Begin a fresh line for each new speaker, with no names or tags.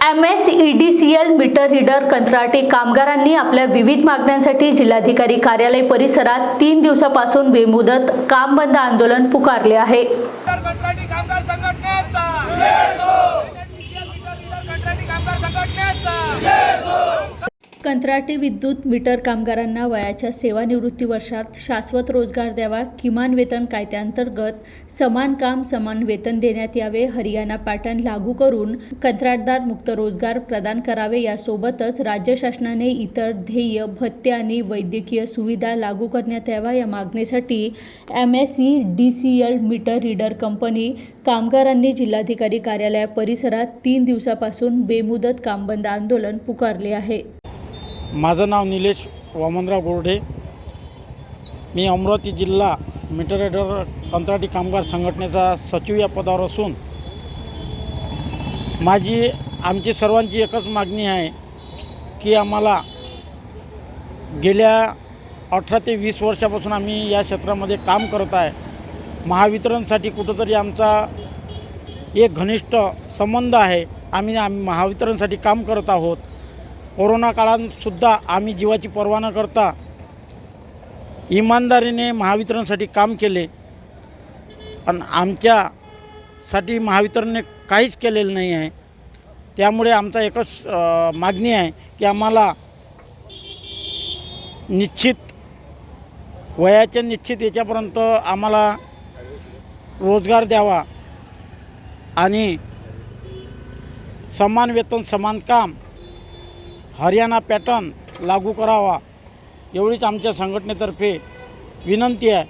MSEDCL meter reader कंत्राटी कामगारांनी आपल्या विविध मागण्यांसाठी जिल्हाधिकारी कार्यालय परिसरात 3 दिवसापासून बेमुदत काम बंद आंदोलन पुकारले आहे।
कंत्राटी कामगार संघटनेचा कंत्राटी कामगार संघटनेचा
कंत्राटी विद्युत मीटर कामगारांना वयाच्या सेवानिवृत्ती वर्षात शाश्वत रोजगार द्यावा, किमान वेतन कायद्याअंतर्गत समान काम समान वेतन देण्यात यावे, हरियाणा पॅटर्न लागू करून कंत्राटदार मुक्त रोजगार प्रदान करावे, यासोबतच राज्य शासनाने इतर ध्येय भत्ते आणि वैद्यकीय सुविधा लागू करण्यात यावा या मागणीसाठी MSEDCL मीटर रीडर कंपनी कामगारांनी जिल्हाधिकारी कार्यालय परिसरात 3 दिवसापासून बेमुदत काम बंद आंदोलन पुकारले आहे।
माझं नाव निलेश वामनराव गोरडे। मी अमरावती जिल्हा मीटर रीडर कंत्राटी कामगार संघटनेचा सचिव या पदावर असून आमची सर्वांची एकच मागणी आहे की आम्हाला गेल्या 18 ते 20 वर्षापासून आम्ही या क्षेत्रामध्ये काम करत आहे। महावितरणसाठी कुठंतरी आमचा एक घनिष्ठ संबंध आहे। आम्ही महावितरणसाठी काम करत आहोत। कोरोना काळातसुद्धा आम्ही जीवाची पर्वा न करता इमानदारीने महावितरणसाठी काम केले, पण आमच्यासाठी महावितरणने काहीच केलेलं नाही आहे। त्यामुळे आमचा एकच मागणी आहे की आम्हाला वयाच्या निश्चित याच्यापर्यंत आम्हाला रोजगार द्यावा आणि समान वेतन समान काम हरियाणा पॅटर्न लागू करावा, एवढीच आमच्या संघटनेतर्फे विनंती आहे।